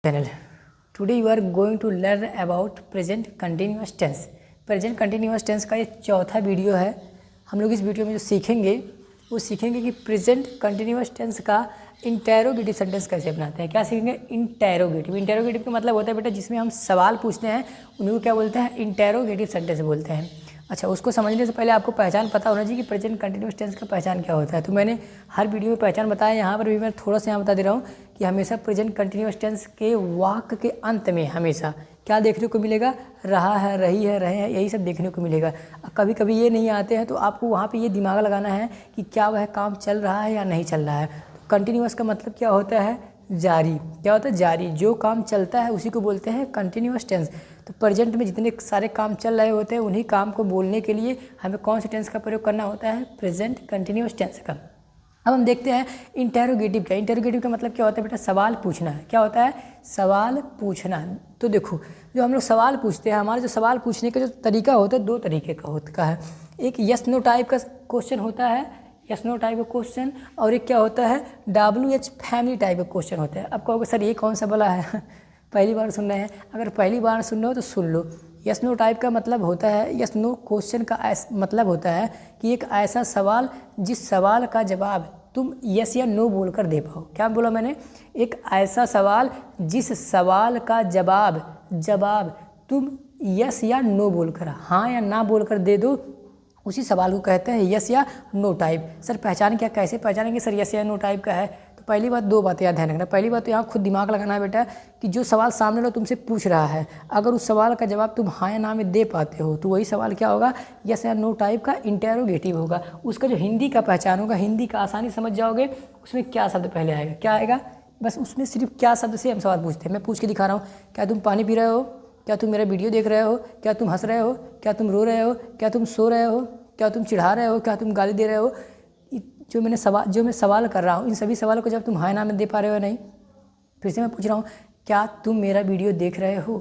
channel. Today you are going to learn about present continuous tense. Present continuous tense का ये चौथा video है। हम लोग इस वीडियो में जो सीखेंगे वो सीखेंगे कि प्रेजेंट कंटिन्यूअस टेंस का इंटेरोगेटिव सेंटेंस कैसे बनाते हैं। क्या सीखेंगे? इंटेरोगेटिव। इंटेरोगेटिव का मतलब होता है बेटा जिसमें हम सवाल पूछते हैं उन्हीं को क्या बोलते हैं? इंटेरोगेटिव सेंटेंस बोलते हैं। अच्छा, उसको समझने से पहले आपको पहचान पता होना चाहिए कि प्रेजेंट कंटिन्यूअस टेंस का पहचान क्या होता है। तो मैंने हर वीडियो में पहचान बताया, यहाँ पर भी मैं थोड़ा सा यहाँ बता दे रहा हूँ कि हमेशा प्रेजेंट कंटिन्यूअस टेंस के वाक्य के अंत में हमेशा क्या देखने को मिलेगा? रहा है, रही है, रहे हैं, यही सब देखने को मिलेगा। कभी कभी ये नहीं आते हैं तो आपको वहाँ पे ये दिमाग लगाना है कि क्या वह काम चल रहा है या नहीं चल रहा है। तो कंटिन्यूअस का मतलब क्या होता है? जारी। क्या होता है? जारी। जो काम चलता है उसी को बोलते हैं कंटिन्यूअस टेंस। तो प्रेजेंट में जितने सारे काम चल रहे होते हैं उन्हीं काम को बोलने के लिए हमें कौन से टेंस का प्रयोग करना होता है? प्रेजेंट कंटिन्यूअस टेंस का। अब हम देखते हैं इंटेरोगेटिव का। इंटेरोगेटिव का मतलब क्या होता है बेटा? सवाल पूछना। क्या होता है? सवाल पूछना। तो देखो, जो हम लोग सवाल पूछते हैं, हमारा जो सवाल पूछने का जो तरीका होता है दो तरीके का होता है। एक यस नो टाइप का क्वेश्चन होता है, यस नो टाइप का क्वेश्चन, और एक क्या होता है? WH फैमिली टाइप का क्वेश्चन होता है। अब कहोगे सर ये कौन सा वाला है? पहली बार सुन रहे हैं? अगर पहली बार सुन रहे हो तो सुन लो। यस नो टाइप का मतलब होता है, यस नो क्वेश्चन का मतलब होता है कि एक ऐसा सवाल जिस सवाल का जवाब तुम यस या नो बोलकर दे पाओ। क्या बोला मैंने? एक ऐसा सवाल जिस सवाल का जवाब तुम यस या नो बोलकर, हाँ या ना बोलकर दे दो, उसी सवाल को कहते हैं यस या नो टाइप। सर पहचान क्या, कैसे पहचानेंगे सर यस या नो टाइप का है? तो पहली बात, दो बातें याद ध्यान रखना। पहली बात तो यहाँ खुद दिमाग लगाना है बेटा कि जो सवाल सामने वाला तुमसे पूछ रहा है, अगर उस सवाल का जवाब तुम हाँ या ना में दे पाते हो तो वही सवाल क्या होगा? यस या नो टाइप का इंटेरोगेटिव होगा। उसका जो हिंदी का पहचान होगा, हिंदी का आसानी समझ जाओगे, उसमें क्या शब्द पहले आएगा, क्या आएगा? बस उसमें सिर्फ क्या शब्द से हम सवाल पूछते हैं। मैं पूछ के दिखा रहा हूँ, क्या तुम पानी पी रहे हो? क्या तुम मेरा वीडियो देख रहे हो? क्या तुम हंस रहे हो? क्या तुम रो रहे हो? क्या तुम सो रहे हो? क्या तुम चिढ़ा रहे हो? क्या तुम गाली दे रहे हो? जो मैं सवाल कर रहा हूँ, इन सभी सवालों को जब तुम हाँ ना में दे पा रहे हो नहीं, फिर से मैं पूछ रहा हूँ, क्या तुम मेरा वीडियो देख रहे हो?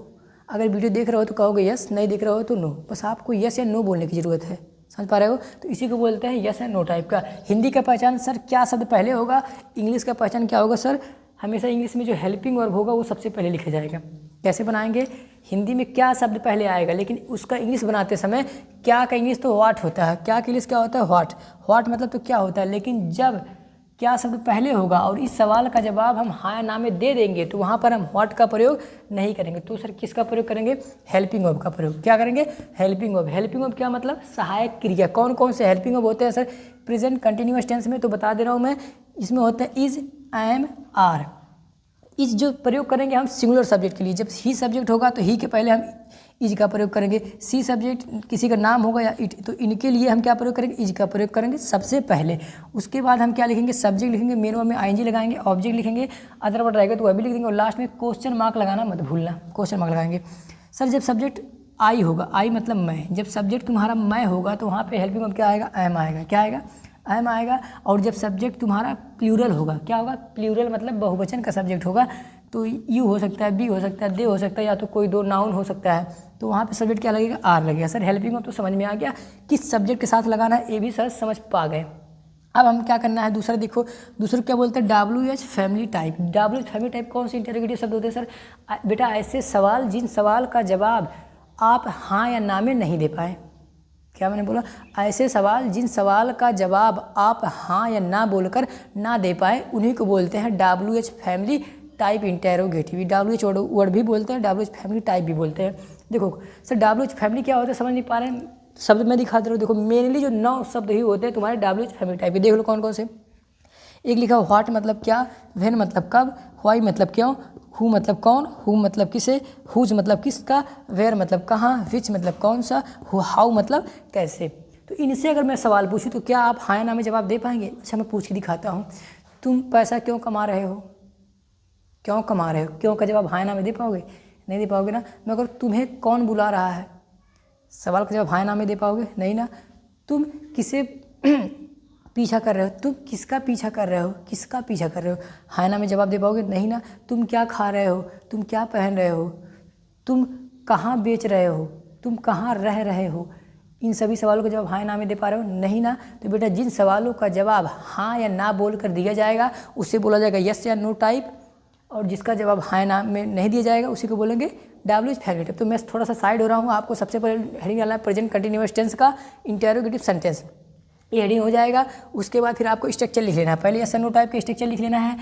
अगर वीडियो देख रहे हो तो कहोगे यस, नहीं देख रहे हो तो नो। बस आपको यस या नो बोलने की ज़रूरत है। समझ पा रहे हो? तो इसी को बोलते हैं यस एंड नो टाइप का। हिंदी का पहचान सर क्या शब्द पहले होगा? इंग्लिश का पहचान क्या होगा सर? हमेशा इंग्लिश में जो हेल्पिंग वर्ब होगा वो सबसे पहले लिखा जाएगा। कैसे बनाएंगे? हिंदी में क्या शब्द पहले आएगा, लेकिन उसका इंग्लिश बनाते समय क्या का इंग्लिश तो व्हाट होता है, क्या का इंग्लिश क्या होता है? व्हाट। व्हाट मतलब तो क्या होता है, लेकिन जब क्या शब्द पहले होगा और इस सवाल का जवाब हम हाँ या ना में दे देंगे तो वहाँ पर हम व्हाट का प्रयोग नहीं करेंगे। तो सर किसका प्रयोग करेंगे? हेल्पिंग वर्ब का प्रयोग। क्या करेंगे? Helping verb. हेल्पिंग वर्ब क्या मतलब? सहायक क्रिया। कौन कौन से हेल्पिंग वर्ब होते हैं सर प्रेजेंट कंटिन्यूअस टेंस में? तो बता दे रहा हूँ मैं। इसमें होता है इज, एम, आर। इज जो प्रयोग करेंगे हम सिंगुलर सब्जेक्ट के लिए, जब ही सब्जेक्ट होगा तो ही के पहले हम इज का प्रयोग करेंगे। सी सब्जेक्ट किसी का नाम होगा या इट, तो इनके लिए हम क्या प्रयोग करेंगे? इज का प्रयोग करेंगे सबसे पहले। उसके बाद हम क्या लिखेंगे? सब्जेक्ट लिखेंगे, मेन वर्ब में आईएनजी लगाएंगे, ऑब्जेक्ट लिखेंगे, अदर वर्ड रहेगा तो वह भी लिख देंगे, और लास्ट में क्वेश्चन मार्क लगाना मत भूलना, क्वेश्चन मार्क लगाएंगे। सर जब सब्जेक्ट आई होगा, आई मतलब मैं, जब सब्जेक्ट तुम्हारा मैं होगा तो वहाँ पर हेल्पिंग वर्ब क्या आएगा? एम आएगा। क्या आएगा? एम आएगा। और जब सब्जेक्ट तुम्हारा प्लूरल होगा, क्या होगा? प्लूरल मतलब बहुवचन का सब्जेक्ट होगा, तो यू हो सकता है, बी हो सकता है, दे हो सकता है, या तो कोई दो नाउन हो सकता है, तो वहाँ पे सब्जेक्ट क्या लगेगा? आर लगेगा। सर हेल्पिंग वर्ब तो समझ में आ गया, किस सब्जेक्ट के साथ लगाना है ये भी सर समझ पा गए। अब हम क्या करना है दूसरा, देखो दूसरा क्या बोलते हैं? WH family type. WH family type कौन से इंटेरोगेटिव शब्द होते हैं सर? बेटा ऐसे सवाल जिन सवाल का जवाब आप हाँ या ना में नहीं दे पाए। क्या मैंने बोला? ऐसे सवाल जिन सवाल का जवाब आप हाँ या ना बोलकर ना दे पाए उन्हीं को बोलते हैं WH family type interrogative. WH word भी बोलते हैं, WH फैमिली टाइप भी बोलते हैं। देखो सर WH फैमिली क्या होता है समझ नहीं पा रहे हैं? शब्द मैं दिखा दे रहा हूँ। देखो मेनली जो 9 शब्द ही होते हैं तुम्हारे WH फैमिली टाइप के। देख लो कौन कौन से। एक लिखा व्हाट मतलब क्या, व्हेन मतलब कब, व्हाई मतलब क्यों, हु मतलब कौन, हु मतलब किसे, हुज मतलब किसका, वेयर मतलब कहाँ, विच मतलब कौन सा, हाउ मतलब कैसे। तो इनसे अगर मैं सवाल पूछूं तो क्या आप हाँ या ना में जवाब दे पाएंगे? अच्छा मैं पूछ के दिखाता हूँ। तुम पैसा क्यों कमा रहे हो? क्यों कमा रहे हो? क्यों का जवाब हाँ या ना में दे पाओगे? नहीं दे पाओगे ना। मगर तुम्हें कौन बुला रहा है? सवाल का जवाब हाँ या ना में दे पाओगे? नहीं ना। तुम किसे पीछा कर रहे हो? तुम किसका पीछा कर रहे हो? किसका पीछा कर रहे हो? हाँ ना में जवाब दे पाओगे? नहीं ना। तुम क्या खा रहे हो? तुम क्या पहन रहे हो? तुम कहाँ बेच रहे हो? तुम कहाँ रह रहे हो? इन सभी सवालों का जवाब हाँ या ना में दे पा रहे हो? नहीं ना। तो बेटा जिन सवालों का जवाब हाँ या ना बोल कर दिया जाएगा उसे बोला जाएगा यस या नो टाइप, और जिसका जवाब हाँ ना में नहीं दिया जाएगा उसी को बोलेंगे डब्ल्यू इज फैक्टिव। तो मैं थोड़ा सा साइड हो रहा हूँ, आपको सबसे पहले हेडिंग डालना है प्रेजेंट कंटिन्यूअस टेंस का इंटरोगेटिव सेंटेंस, ये हेडिंग हो जाएगा। उसके बाद फिर आपको स्ट्रक्चर लिख लेना है, पहले यस नो टाइप के स्ट्रक्चर लिख लेना है,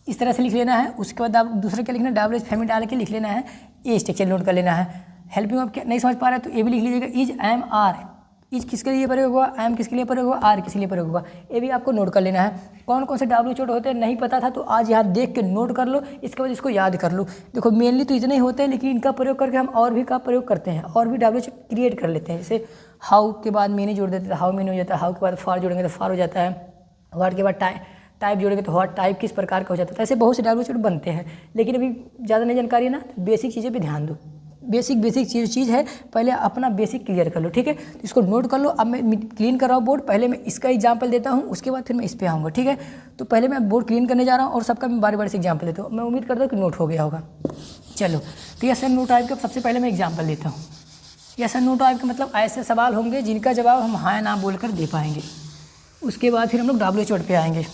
इस तरह से लिख लेना है। उसके बाद आप दूसरा क्या लिखना है, डब्ल्यू इज फैमिली डाल के लिख लेना है, ये स्ट्रक्चर नोट कर लेना है। हेल्पिंग आप क्या नहीं समझ पा रहे हैं तो ये भी लिख लीजिएगा, इज एम आर, इज किसके लिए प्रयोग होगा, एम किसके लिए प्रयोग होगा, आर किसके लिए प्रयोग होगा, ये भी आपको नोट कर लेना है। कौन कौन से डब्ल्यू छोटे होते हैं नहीं पता था तो आज यहाँ देख के नोट कर लो, इसके बाद इसको याद कर लो। देखो मेनली तो इतने ही होते हैं, लेकिन इनका प्रयोग करके हम और भी का प्रयोग करते हैं, और भी डब्ल्यू क्रिएट कर लेते हैं। जैसे हाउ के बाद मैंने जोड़ देते हैं, हाउ मैंने हो जाता है, हाउ के बाद फार जोड़ेंगे तो फार हो जाता है, वाट के बाद टाइप जोड़ेंगे तो व्हाट टाइप किस प्रकार का हो जाता है। ऐसे बहुत से डब्ल्यू बनते हैं, लेकिन अभी ज़्यादा नहीं जानकारी है ना, तो बेसिक चीज़ें पे ध्यान दो। बेसिक चीज़ है, पहले अपना बेसिक क्लियर कर लो, ठीक है। तो इसको नोट कर लो। अब मैं क्लीन कर रहा हूँ बोर्ड, पहले मैं इसका एग्जाम्पल देता हूँ, उसके बाद फिर मैं इस पर आऊँगा, ठीक है। तो पहले मैं बोर्ड क्लीन करने जा रहा हूँ और सबका मैं बारी बारी से एग्जाम्पल देता हूँ। मैं उम्मीद करता हूँ कि नोट हो गया होगा। चलो, तो यस एंड नो टाइप का सबसे पहले मैं एग्जाम्पल देता हूँ। यस एंड नो टाइप का मतलब ऐसे सवाल होंगे जिनका जवाब हम हाँ ना बोल कर दे पाएंगे। उसके बाद फिर हम लोग डब्ल्यू चोट पे आएंगे।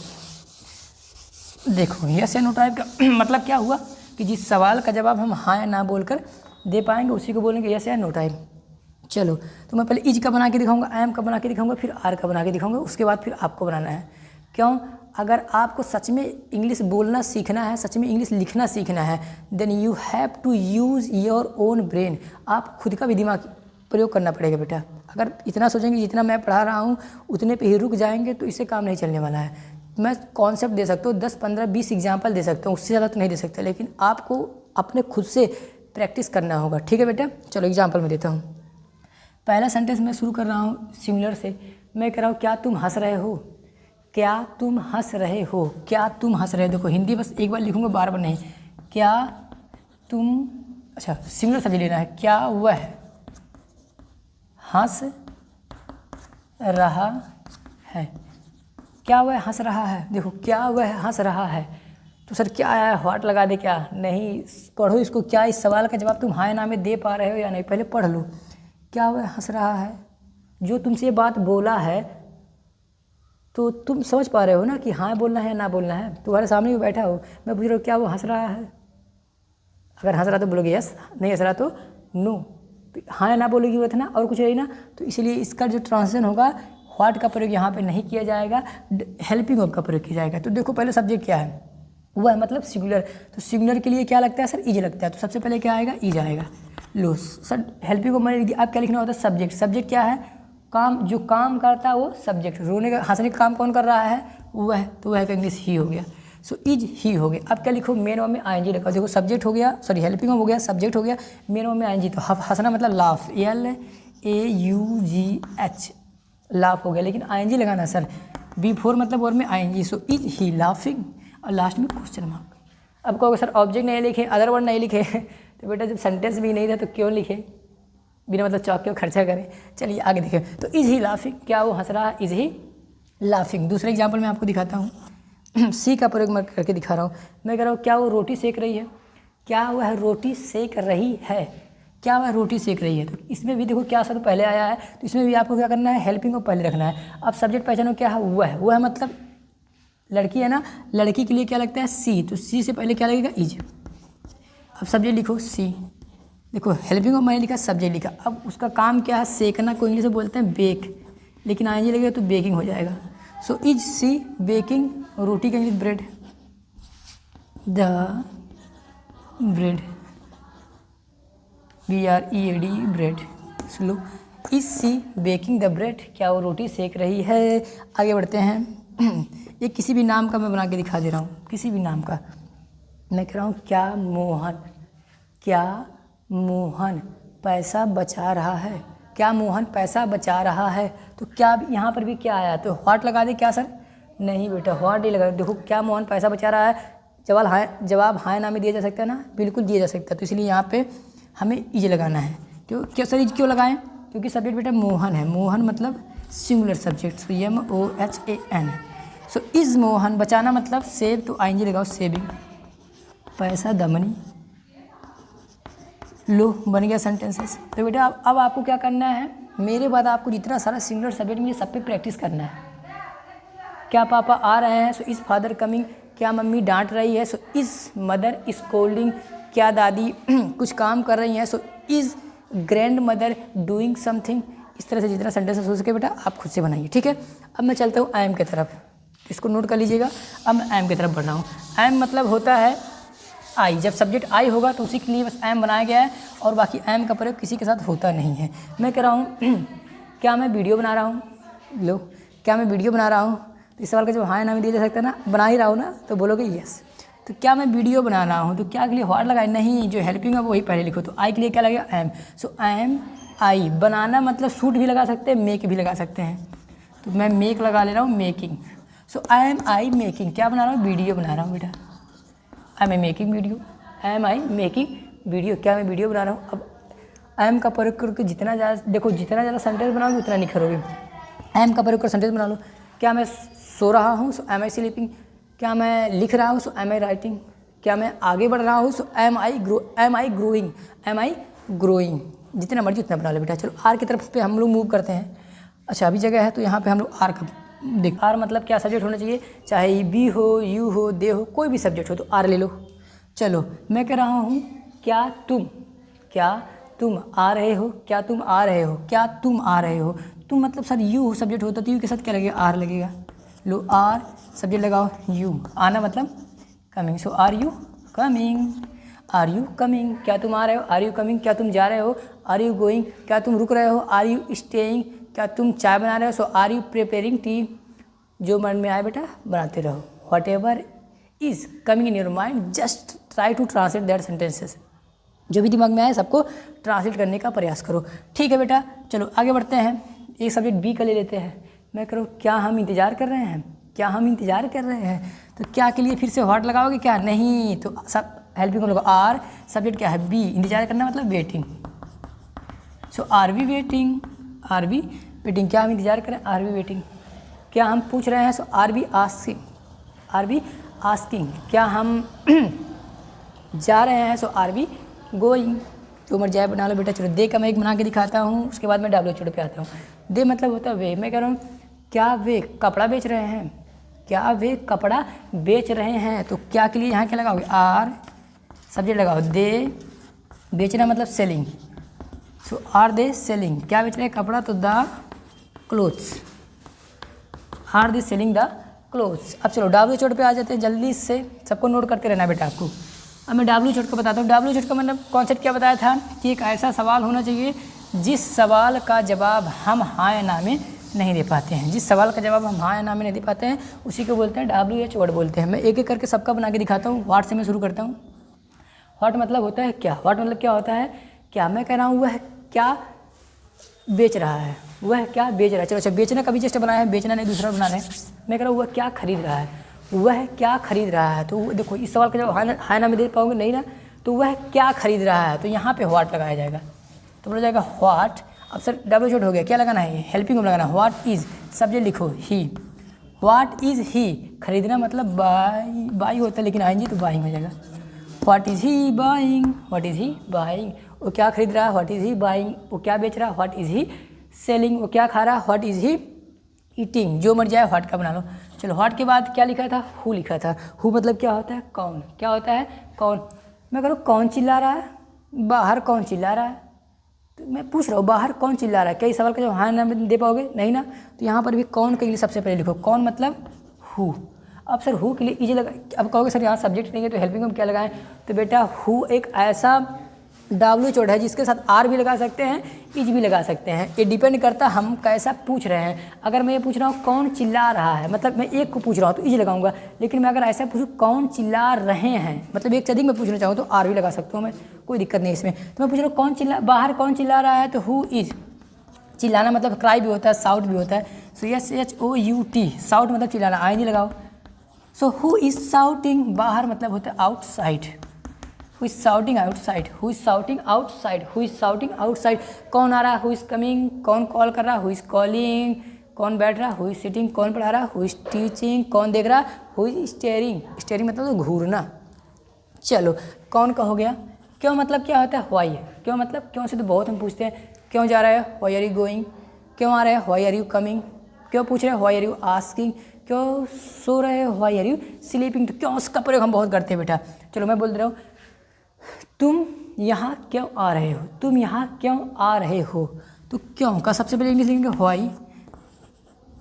देखो यस एंड नो टाइप का मतलब क्या हुआ कि जिस सवाल का जवाब हम हाँ या ना बोलकर दे पाएंगे उसी को बोलेंगे यस एंड नो टाइप। चलो, तो मैं पहले इज का बना के दिखाऊंगा, एम का बना के दिखाऊंगा, फिर आर का बना के दिखाऊंगा। उसके बाद फिर आपको बनाना है। क्यों? अगर आपको सच में इंग्लिश बोलना सीखना है, सच में इंग्लिश लिखना सीखना है, then you have to use your own brain. आप खुद का भी दिमाग प्रयोग करना पड़ेगा बेटा। अगर इतना सोचेंगे जितना मैं पढ़ा रहा हूँ उतने पे ही रुक जाएंगे तो इससे काम नहीं चलने वाला है। मैं कॉन्सेप्ट दे सकता हूँ, 10, 15, 20 एग्जाम्पल दे सकता हूँ, उससे ज़्यादा तो नहीं दे सकता, लेकिन आपको अपने खुद से प्रैक्टिस करना होगा, ठीक है बेटा। चलो एग्जाम्पल में देता हूँ। पहला सेंटेंस मैं शुरू कर रहा हूँ सिमिलर से। मैं कह रहा हूँ क्या तुम हंस रहे हो, क्या तुम हंस रहे हो, क्या तुम हंस रहे हो। देखो हिंदी बस एक बार लिखूँगा, बार बार नहीं। क्या तुम, अच्छा सिमिलर सब्जेक्ट लेना है। क्या वह हंस रहा है, क्या वह हंस रहा है। देखो क्या वह हंस रहा है, तो सर क्या आया, व्हाट लगा दे क्या? नहीं, पढ़ो इसको। क्या इस सवाल का जवाब तुम हाँ या ना में दे पा रहे हो या नहीं, पहले पढ़ लो। क्या वह हंस रहा है, जो तुमसे ये बात बोला है तो तुम समझ पा रहे हो ना कि हाँ बोलना है या ना बोलना है। तुम्हारे सामने भी बैठा हो, मैं पूछ रहा हूँ क्या वो हंस रहा है। अगर हंस रहा तो बोलोगे यस, नहीं हंस रहा तो नो। तो हाँ या ना बोलोगी वो था ना, और कुछ है ना। तो इसलिए इसका जो ट्रांसलेशन होगा, व्हाट का प्रयोग यहाँ पे नहीं किया जाएगा, हेल्पिंग वर्ब का प्रयोग किया जाएगा। तो देखो पहले सब्जेक्ट क्या है, वह मतलब सिंगुलर। तो सिंगुलर के लिए क्या लगता है सर, इज लगता है। तो सबसे पहले क्या आएगा, इज आएगा। लो सर हेल्पिंग वर्ब मैंने लिख दिया। अब क्या लिखना होता है, सब्जेक्ट। सब्जेक्ट क्या है, काम, जो काम करता है वो सब्जेक्ट। रोने का हंसने का काम कौन कर रहा है, वह, तो वह का इंग्लिश ही हो गया। सो इज ही हो गया। अब क्या लिखो, मेन वर्ब में आईएनजी लगा। देखो सब्जेक्ट हो गया, सॉरी हेल्पिंग वर्ब हो गया, सब्जेक्ट हो गया, मेन वर्ब में आईएनजी। तो हंसना मतलब लाफ, LAUGH, लाफ हो गया, लेकिन आईएनजी लगाना सर। बिफोर मतलब वर्ब में ING. So is he laughing, और लास्ट में क्वेश्चन मार्क। अब कहोगे सर ऑब्जेक्ट नहीं लिखे, अदर वर्ड नहीं लिखे तो बेटा जब सेंटेंस भी नहीं था तो क्यों लिखे, बिना मतलब चौक क्यों खर्चा करें। चलिए आगे देखें। तो इज ही लाफिंग, क्या वो हंस रहा है, इज ही लाफिंग। दूसरे एग्जाम्पल में आपको दिखाता हूँ। सी का प्रयोग मैं करके दिखा रहा हूँ। मैं कह रहा हूँ क्या वो रोटी सेक रही है, क्या वह रोटी सेक रही है, क्या वह रोटी सेक रही है। तो इसमें भी देखो क्या शब्द पहले आया है, तो इसमें भी आपको क्या करना है, हेल्पिंग को पहले रखना है। अब सब्जेक्ट पहचानो क्या है, वह मतलब लड़की है ना, लड़की के लिए क्या लगता है, सी। तो सी से पहले क्या लगेगा, इज। अब सब्जेक्ट लिखो सी। देखो हेल्पिंग को मैंने लिखा, सब्जेक्ट लिखा। अब उसका काम क्या है, सेकना को इंग्लिश में बोलते हैं बेक, लेकिन आईएनजी लगेगा तो बेकिंग हो जाएगा। सो इज सी बेकिंग, रोटी का English bread, the bread, BREAD bread. Slow, is she baking the bread, क्या वो रोटी सेक रही है। आगे बढ़ते हैं। ये किसी भी नाम का मैं बना के दिखा दे रहा हूँ, किसी भी नाम का। मैं कह रहा हूँ क्या मोहन, क्या मोहन पैसा बचा रहा है, क्या मोहन पैसा बचा रहा है। तो क्या यहाँ पर भी क्या आया, तो व्हाट लगा दे क्या सर, नहीं बेटा व्हाट नहीं लगा। देखो क्या मोहन पैसा बचा रहा है, जवाब हाँ ना में दिया जा सकता है ना, बिल्कुल दिया जा सकता है। तो इसलिए यहाँ पे हमें इज लगाना है। क्यों सर इज क्यों लगाएं, क्योंकि सब्जेक्ट बेटा मोहन है। मोहन मतलब singular subject, so MOHAN। So is Mohan, बचाना मतलब सेव, तो आईएनजी लगाओ, सेविंग, पैसा दमनी। लो बन गया सेंटेंसेस। तो बेटा अब आपको क्या करना है, मेरे बाद आपको जितना सारा सिंगुलर सब्जेक्ट में सब पे प्रैक्टिस करना है। क्या पापा आ रहे हैं, सो इज फादर कमिंग, क्या मम्मी डांट रही है, सो इज़ मदर स्कोल्डिंग, क्या दादी कुछ काम कर रही हैं, so is grand mother doing something. इस तरह से जितना सेंटेंस हो सके बेटा आप खुद से बनाइए, ठीक है। अब मैं चलता हूँ आई एम की तरफ, इसको नोट कर लीजिएगा। अब मैं आई एम की तरफ बढ़ रहा हूँ। आई एम मतलब होता है आई, जब सब्जेक्ट आई होगा तो उसी के लिए बस आई एम बनाया गया है और बाकी आई एम का प्रयोग किसी के साथ होता नहीं है। मैं कह रहा हूँ क्या मैं वीडियो बना रहा हूँ, लो क्या मैं वीडियो बना रहा हूँ, तो इस सवाल का जब हाँ ना में दिया जा सकता है ना, बना ही रहा हूँ ना, तो बोलोगे यस। तो क्या मैं वीडियो बना रहा हूँ, तो क्या के लिए व्हाट लगाए, नहीं, जो हेल्पिंग है वही पहले लिखो। तो आई के लिए क्या लगेगा, I am. So I am आई। बनाना मतलब शूट भी लगा सकते हैं, मेक भी लगा सकते हैं, तो मैं मेक लगा ले रहा हूँ, making. So I am I making, क्या बना रहा हूँ, वीडियो बना रहा हूँ बेटा। I am making video, I am I making video, क्या मैं वीडियो बना रहा हूँ। अब आई एम का प्रयोग करके जितना ज़्यादा, देखो जितना ज़्यादा सेंटेंस बनाओगे उतना निखरोगे। आई एम का प्रयोग कर सेंटेंस बना लो। क्या मैं सो रहा हूँ, सो एम आई स्लीपिंग। क्या मैं लिख रहा हूँ, सो एम आई राइटिंग। क्या मैं आगे बढ़ रहा हूँ, सो एम आई ग्रोइंग, एम आई ग्रोइंग। जितना मर्जी उतना बना लो बेटा। चलो आर की तरफ पे हम लोग मूव करते हैं। अच्छा अभी जगह है तो यहाँ पे हम लोग आर का देख। आर मतलब क्या सब्जेक्ट होना चाहिए, चाहे बी हो, यू हो, दे हो, कोई भी सब्जेक्ट हो तो आर ले लो। चलो मैं कह रहा हूँ क्या तुम आ रहे हो, क्या तुम आ रहे हो, क्या तुम आ रहे हो। तुम मतलब सर यू सब्जेक्ट होता तो यू के साथ क्या लगेगा, आर लगेगा। लो आर सब्जेक्ट लगाओ, यू आना मतलब coming. So are you coming, are you coming, क्या तुम आ रहे हो, आर यू कमिंग, क्या तुम जा रहे हो, आर यू गोइंग, क्या तुम रुक रहे हो, आर यू स्टेइंग, क्या तुम चाय बना रहे हो, so are you preparing tea. जो मन में आए बेटा बनाते रहो। Whatever is coming in your mind just try to translate that sentences. जो भी दिमाग में आए सबको ट्रांसलेट करने का प्रयास करो, ठीक है बेटा। चलो आगे बढ़ते हैं। एक सब्जेक्ट बी का ले लेते हैं। मैं करूँ क्या हम इंतज़ार कर रहे हैं, क्या हम इंतज़ार कर रहे हैं। तो क्या के लिए फिर से व्हाट लगाओगे, क्या नहीं, तो सब हेल्पिंग को आर, सब्जेक्ट क्या है बी, इंतज़ार करना मतलब waiting. So are we waiting, are we waiting, क्या हम इंतज़ार करें, आर वी वेटिंग। क्या हम पूछ रहे हैं, so are we asking, are we asking. क्या हम जा रहे हैं, सो आर वी गोइंग। जो मर जाए बना लो बेटा। चलो दे का मैं एक बना के दिखाता हूँ, उसके बाद मैं डब्ल्यू पे आता हूँ। दे मतलब होता है वे। मैं कह रहा हूँ क्या वे कपड़ा बेच रहे हैं, क्या वे कपड़ा बेच रहे हैं। तो क्या के लिए यहाँ क्या लगाओगे, आर, सब्जेक्ट लगाओ दे, बेचना मतलब selling. So are they selling, क्या बेच रहे हैं, कपड़ा, तो the clothes, are they selling the clothes. अब चलो डब्ल्यू चोट पे आ जाते हैं, जल्दी से सबको नोट करते रहना बेटा आपको। अब मैं डब्ल्यू चोट का बताता हूँ। डब्ल्यू चोट का मतलब कॉन्सेप्ट क्या बताया था कि एक ऐसा सवाल होना चाहिए जिस सवाल का जवाब हम हाँ या ना में नहीं दे पाते हैं। जिस सवाल का जवाब हम हाँ या ना में नहीं दे पाते हैं उसी को बोलते हैं WH वर्ड बोलते हैं। मैं एक एक करके सबका बना के दिखाता हूँ। व्हाट से मैं शुरू करता हूँ। व्हाट मतलब होता है क्या, व्हाट मतलब क्या होता है क्या। मैं कह रहा हूँ वह क्या बेच रहा है, वह क्या बेच रहा है। चलो अच्छा बेचना का भी जस्ट बनाया है, बेचना नहीं दूसरा बना रहे हैं। मैं कह रहा हूँ वह क्या खरीद रहा है, वह क्या खरीद रहा है। तो देखो इस सवाल का जवाब हाँ ना में दे पाओगे नहीं ना, तो वह क्या खरीद रहा है, तो यहाँ पे व्हाट लगाया जाएगा। तो बोला जाएगा व्हाट। अब सर डबल शॉट हो गया, क्या लगाना है, हेल्पिंग में लगाना। व्हाट इज़, सब्जेक्ट लिखो ही, व्हाट इज़ ही। खरीदना मतलब बाई, बाई होता है लेकिन आएंगे तो बाइंग हो जाएगा। What is he buying, what is he buying. वो क्या खरीद रहा है, व्हाट इज़ ही बाइंग। वो क्या बेच रहा है, व्हाट इज़ ही सेलिंग। वो क्या खा रहा है, व्हाट इज़ ही ईटिंग। जो मर जाए व्हाट का बना लो। चलो व्हाट के बाद क्या लिखा था, हु लिखा था। हु मतलब क्या होता है, कौन। क्या होता है, कौन। मैं करूँ कौन चिल्ला रहा है, बाहर कौन चिल्ला रहा है। तो मैं पूछ रहा हूँ बाहर कौन चिल्ला रहा है। क्या इस सवाल का जवाब हाँ ना दे पाओगे नहीं ना, तो यहाँ पर भी कौन के लिए सबसे पहले लिखो। कौन मतलब हु। अब सर हु के लिए इजी लगा। अब कहोगे सर यहाँ सब्जेक्ट नहीं है तो हेल्पिंग में क्या लगाएं, तो बेटा हु एक ऐसा डब्ल्यू चोट है जिसके साथ आर भी लगा सकते हैं, इज भी लगा सकते हैं। ये डिपेंड करता है हम कैसा पूछ रहे हैं। अगर मैं ये पूछ रहा हूँ कौन चिल्ला रहा है, मतलब मैं एक को पूछ रहा हूँ तो इज लगाऊंगा। लेकिन मैं अगर ऐसा पूछूँ कौन चिल्ला रहे हैं, मतलब एक से अधिक में पूछना चाहूँ तो आर भी लगा सकता हूँ मैं, कोई दिक्कत नहीं इसमें। तो मैं पूछ रहा हूँ कौन चिल्ला, बाहर कौन चिल्ला रहा है, तो हु इज। चिल्लाना मतलब क्राई भी होता है, साउट भी होता है। सो SHOUT, साउट मतलब चिल्लाना, आई नहीं लगाओ। सो हु इज साउटिंग, बाहर मतलब होता है outside. Who is shouting outside, who is shouting outside, who is shouting outside. कौन आ रहा है, हु इज कमिंग। कौन कॉल कर रहा है, हु इज कॉलिंग। कौन बैठ रहा है, हु इज सिटिंग। कौन पढ़ा रहा है, हु इज टीचिंग। कौन देख रहा है, हु इज स्टेयरिंग। स्टेयरिंग मतलब तो घूरना। चलो कौन का हो गया। क्यों मतलब क्या होता है, व्हाई। क्यों मतलब क्यों से तो बहुत हम पूछते हैं। क्यों जा रहा है, व्हाई आर यू गोइंग। क्यों आ रहा है, व्हाई आर यू कमिंग। क्यों पूछ रहे हैं, व्हाई आर यू आस्किंग। क्यों सो रहे हो, व्हाई आर यू स्लीपिंग, तो क्यों उसका प्रयोग हम बहुत करते हैं बेटा। चलो मैं बोल दे रहा हूँ, तुम यहाँ क्यों आ रहे हो, तुम यहाँ क्यों आ रहे हो, तो क्यों का सबसे पहले इंग्लिश लिखेंगे व्हाई।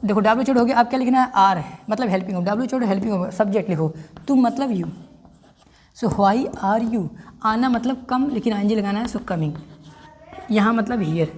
देखो डब्ल्यू छोड़ हो गया, अब क्या लिखना है, आर है मतलब हेल्पिंग हो, डब्ल्यू छोड़ हेल्पिंग हो, सब्जेक्ट लिखो, तुम मतलब you. So why are you, आना मतलब कम लेकिन आएंगे लगाना है, सो कमिंग। यहाँ मतलब here,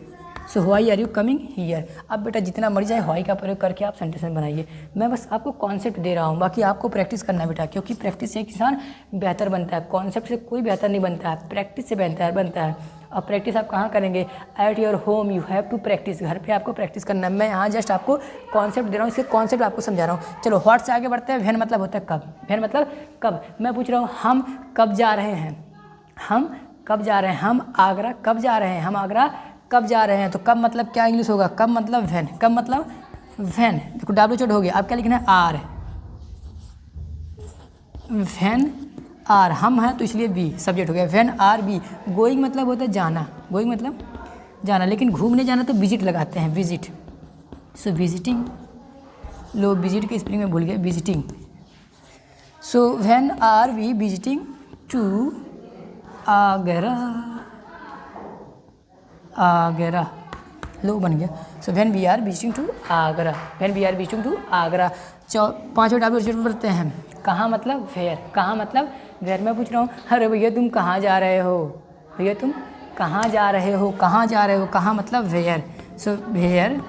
so why are you coming here. अब बेटा जितना मर जाए व्हाई का प्रयोग करके आप सेंटेंस बनाइए। मैं बस आपको कॉन्सेप्ट दे रहा हूँ, बाकी आपको प्रैक्टिस करना है बेटा, क्योंकि प्रैक्टिस से एक इंसान बेहतर बनता है, कॉन्सेप्ट से कोई बेहतर नहीं बनता है, प्रैक्टिस से बेहतर बनता है। और प्रैक्टिस आप कहाँ करेंगे, at your home you have to practice, घर पे आपको प्रैक्टिस करना है। मैं यहाँ जस्ट आपको कॉन्सेप्ट दे रहा हूँ, इसके कॉन्सेप्ट आपको समझा रहा हूँ। चलो व्हाट से आगे बढ़ते हैं। व्हेन मतलब होता है कब, व्हेन मतलब कब। मैं पूछ रहा हूँ हम कब जा रहे हैं, हम कब जा रहे हैं, हम आगरा कब जा रहे हैं, हम आगरा कब जा रहे हैं। तो कब मतलब क्या इंग्लिश होगा, कब मतलब व्हेन, कब मतलब व्हेन। देखो डब्ल्यू चोट हो गया, अब क्या लिखना है, आर, व्हेन आर, हम हैं तो इसलिए बी सब्जेक्ट हो गया, व्हेन आर बी। गोइंग मतलब होता है जाना, गोइंग मतलब जाना, लेकिन घूमने जाना तो विजिट लगाते हैं, विजिट। सो विजिटिंग, लो विजिट के स्पेलिंग में भूल गए, visiting. So when are we visiting to Agra, Agra लो बन गया। So when we are visiting to Agra, when we are visiting to Agra. पाँचों डब्ल्यू पढ़ते हैं, कहाँ मतलब वेयर, कहाँ मतलब वेयर। मैं पूछ रहा हूँ, अरे भैया तुम कहाँ जा रहे हो, भैया तुम कहाँ जा रहे हो, कहाँ जा रहे हो, कहाँ मतलब where. So where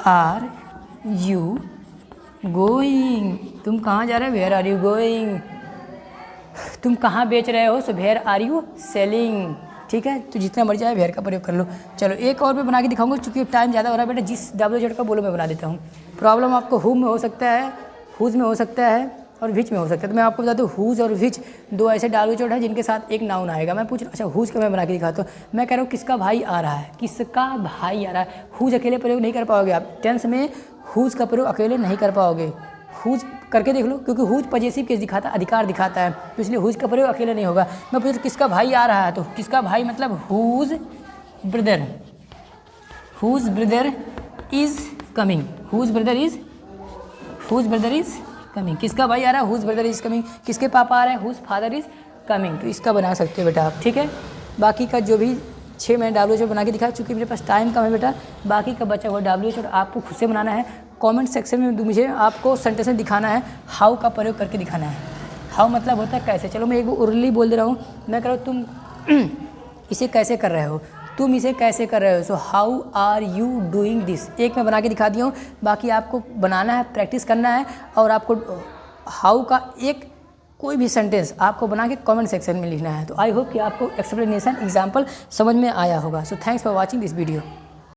are you going, तुम कहाँ जा रहे हो, वेयर आर यू गोइंग। तुम कहाँ बेच रहे हो, so where are you selling. ठीक है, तो जितना मर्जी आए वेयर का प्रयोग कर लो। चलो एक और मैं बना के दिखाऊंगा, चूँकि टाइम ज़्यादा हो रहा है बेटा, जिस डब्ल्यू जेड का बोलो मैं बना देता हूँ। प्रॉब्लम आपको हुम में हो सकता है, हुज में हो सकता है और विच में हो सकता है। तो मैं आपको बता दूँ, हुज और विच दो ऐसे डब्ल्यू जेड है जिनके साथ एक नाउन आएगा। मैं पूछ, अच्छा हुज का मैं बना के दिखाता हूँ। मैं कह रहा हूँ किसका भाई आ रहा है, किसका भाई आ रहा है। हुज अकेले प्रयोग नहीं कर पाओगे आप, टेंस में हुज का प्रयोग अकेले नहीं कर पाओगे। हुज करके देख लो, क्योंकि हुज पॉजेसिव केस दिखाता है, अधिकार दिखाता है, तो इसलिए हुज का प्रयोग अकेले नहीं होगा। मैं पूछ किसका भाई आ रहा है, तो किसका भाई मतलब whose brother, whose brother is coming, whose brother is, whose brother is coming. किसका भाई आ रहा है, हुज ब्रदर इज कमिंग। किसके पापा आ रहे हैं, हुज फादर इज कमिंग। तो इसका बना सकते हो बेटा आप, ठीक है। बाकी का जो भी 6 मैंने डब्ल्यू बना के दिखाया, चूँकि मेरे पास टाइम कम है बेटा, बाकी का बचा हुआ डब्ल्यू आपको खुद से बनाना है। कमेंट सेक्शन में मुझे आपको सेंटेंस में दिखाना है, हाउ का प्रयोग करके दिखाना है। हाउ मतलब होता है कैसे। चलो मैं एक उर्ली बोल दे रहा हूँ, मैं कह रहा हूँ तुम इसे कैसे कर रहे हो, तुम इसे कैसे कर रहे हो। So how are you doing this. एक मैं बना के दिखा दिया हूँ, बाकी आपको बनाना है, प्रैक्टिस करना है, और आपको हाउ का एक कोई भी सेंटेंस आपको बना के कमेंट सेक्शन में लिखना है। तो आई होप कि आपको एक्सप्लेनेशन एग्जाम्पल समझ में आया होगा। So thanks for watching this video.